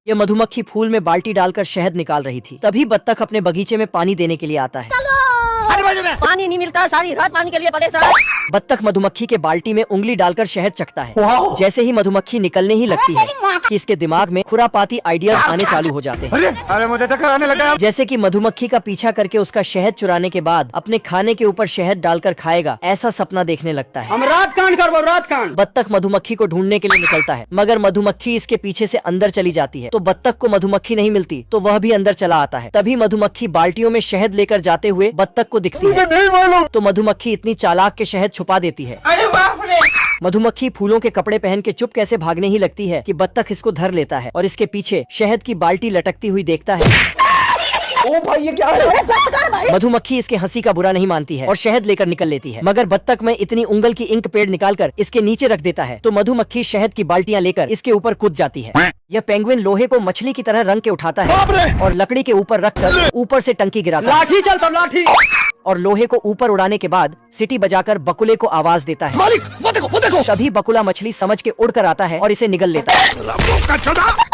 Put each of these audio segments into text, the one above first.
यह मधुमक्खी फूल में बाल्टी डालकर शहद निकाल रही थी। तभी बत्तख अपने बगीचे में पानी देने के लिए आता है। पानी नहीं मिलता, सारी रात पानी के लिए परेशान। बत्तख मधुमक्खी के बाल्टी में उंगली डालकर शहद चखता है। जैसे ही मधुमक्खी निकलने ही लगती है कि इसके दिमाग में खुरापाती आइडियाज आने चालू हो जाते हैं। अरे मुझे चक्कर आने लगा। जैसे कि मधुमक्खी का पीछा करके उसका शहद चुराने के बाद अपने खाने के ऊपर शहद डालकर खाएगा, ऐसा सपना देखने लगता है। हम रात कांड करबो, रात कांड। बत्तख मधुमक्खी को ढूंढने के लिए निकलता है, मगर मधुमक्खी इसके पीछे से अंदर चली जाती है। तो बत्तख को मधुमक्खी नहीं मिलती तो वह भी अंदर चला आता है। तभी मधुमक्खी बाल्टियों में शहद लेकर जाते हुए बत्तख को दिखती है। तो मधुमक्खी इतनी चालाक के शहद छुपा देती है। अरे बाप रे। मधुमक्खी फूलों के कपड़े पहन के चुप कैसे भागने ही लगती है कि बत्तख इसको धर लेता है और इसके पीछे शहद की बाल्टी लटकती हुई देखता है। ओ भाई ये क्या है? मधुमक्खी इसके हंसी का बुरा नहीं मानती है और शहद लेकर निकल लेती है, मगर बत्तख में इतनी उंगल की इंक पेड़ निकालकर इसके नीचे रख देता है। तो मधुमक्खी शहद की बाल्टियां लेकर इसके ऊपर कूद जाती है। यह पेंगुइन लोहे को मछली की तरह रंग के उठाता है और लकड़ी के ऊपर रखकर ऊपर से टंकी गिराता है। लाठी चलता, लाठी। और लोहे को ऊपर उड़ाने के बाद सीटी बजाकर बकुले को आवाज देता है। मालिक वो देखो वो देखो। तभी बकुला मछली समझ के उड़कर आता है और इसे निगल लेता है।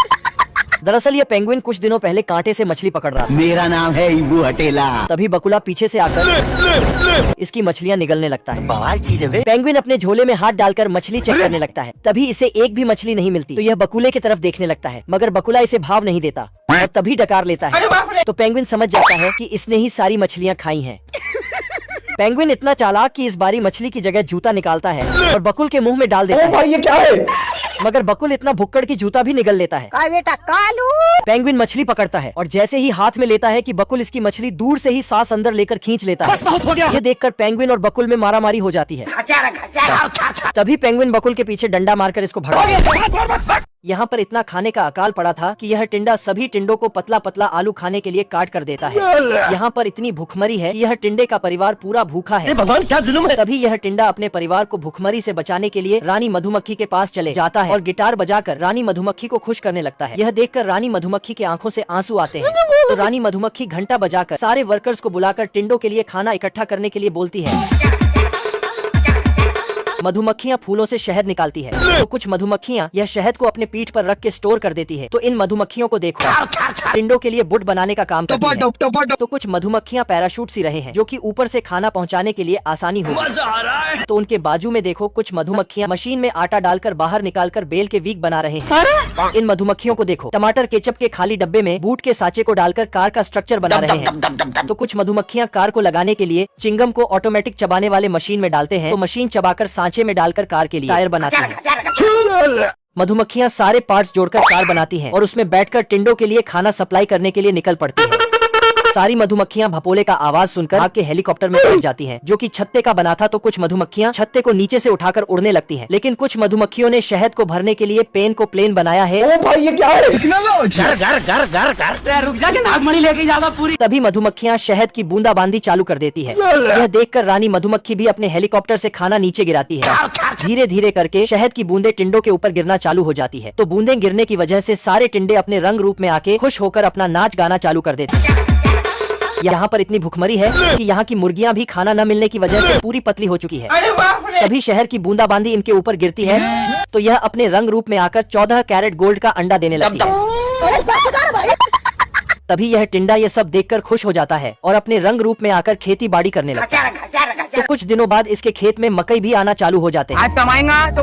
दरअसल यह पेंगुइन कुछ दिनों पहले कांटे से मछली पकड़ रहा था। मेरा नाम है इबू हटेला। तभी बकुला पीछे से आकर इसकी मछलियां निगलने लगता है। बवाल चीज है। पेंगुइन अपने झोले में हाथ डालकर मछली चेक करने लगता है। तभी इसे एक भी मछली नहीं मिलती तो यह बकुले की तरफ देखने लगता है, मगर बकुला इसे भाव नहीं देता और तभी डकार लेता है। तो पेंगुइन समझ जाता है कि इसने ही सारी मछलियां खाई हैं। पेंगुइन इतना चालाक कि इस बारी मछली की जगह जूता निकालता है और बकुल के मुंह में डाल देता ओ है। भाई ये क्या है? मगर बकुल इतना भुक्कड़ की जूता भी निगल लेता है। काय बेटा कालू। पेंगुइन मछली पकड़ता है और जैसे ही हाथ में लेता है कि बकुल इसकी मछली दूर से ही सांस अंदर लेकर खींच लेता है। बस बहुत हो गया। ये देखकर पेंगुइन और बकुल में मारामारी हो जाती है। तभी पेंगुइन बकुल के पीछे डंडा मारकर इसको भगा। यहाँ पर इतना खाने का अकाल पड़ा था कि यह टिंडा सभी टिंडों को पतला पतला आलू खाने के लिए काट कर देता है। यहाँ पर इतनी भूखमरी है कि यह टिंडे का परिवार पूरा भूखा है। भगवान क्या जुल्म है। तभी यह टिंडा अपने परिवार को भूखमरी से बचाने के लिए रानी मधुमक्खी के पास चले जाता है और गिटार बजाकर रानी मधुमक्खी को खुश करने लगता है। यह देखकर रानी मधुमक्खी के आंखों से आंसू आते हैं। तो रानी मधुमक्खी घंटा बजाकर सारे वर्कर्स को बुलाकर टिंडों के लिए खाना इकट्ठा करने के लिए बोलती है। मधुमक्खियां फूलों से शहद निकालती है तो कुछ मधुमक्खियां यह शहद को अपने पीठ पर रख के स्टोर कर देती है। तो इन मधुमक्खियों को देखो, टिंडों के लिए बुट बनाने का काम करती है। तो कुछ मधुमक्खियां पैराशूट सी रहे हैं जो कि ऊपर से खाना पहुंचाने के लिए आसानी हो। तो उनके बाजू में देखो, कुछ मधुमक्खियां मशीन में आटा डालकर बाहर निकालकर बेल के वीक बना रहे हैं। इन मधुमक्खियों को देखो, टमाटर केचप के खाली डब्बे में बूट के साँचे को डालकर कार का स्ट्रक्चर बना रहे हैं। तो कुछ मधुमक्खियां कार को लगाने के लिए चिंगम को ऑटोमेटिक चबाने वाले मशीन में डालते हैं। तो मशीन चबाकर सांचे में डालकर कार के लिए टायर बनाती है। मधुमक्खियां सारे पार्ट्स जोड़कर कार बनाती हैं और उसमें बैठकर टिंडों के लिए खाना सप्लाई करने के लिए निकल पड़ती हैं। सारी मधुमक्खियां भपोले का आवाज सुनकर भाग के हेलीकॉप्टर में बैठ जाती हैं, जो कि छत्ते का बना था। तो कुछ मधुमक्खियां छत्ते को नीचे से उठाकर उड़ने लगती हैं, लेकिन कुछ मधुमक्खियों ने शहद को भरने के लिए पेन को प्लेन बनाया है। ओ भाई ये क्या है? रुक जा के नागमणि लेके जाएगा पूरी। तभी मधुमक्खियां शहद की बूंदाबांदी चालू कर देती है। यह देखकर रानी मधुमक्खी भी अपने हेलीकॉप्टर से खाना नीचे गिराती है। धीरे धीरे करके शहद की बूंदे टिंडों के ऊपर गिरना चालू हो जाती है। तो बूंदे गिरने की वजह से सारे टिंडे अपने रंग रूप में आके खुश होकर अपना नाच गाना चालू कर देते हैं। यहाँ पर इतनी भुखमरी है कि यहाँ की मुर्गियाँ भी खाना न मिलने की वजह से पूरी पतली हो चुकी है। अरे बाप रे। तभी शहर की बूंदाबांदी इनके ऊपर गिरती है तो यह अपने रंग रूप में आकर 14 कैरेट गोल्ड का अंडा देने लगती है। तभी यह टिंडा ये सब देखकर खुश हो जाता है और अपने रंग रूप में आकर खेती बाड़ी करने लगता है। तो कुछ दिनों बाद इसके खेत में मकई भी आना चालू हो जाते हैं। आज कमाएंगा तो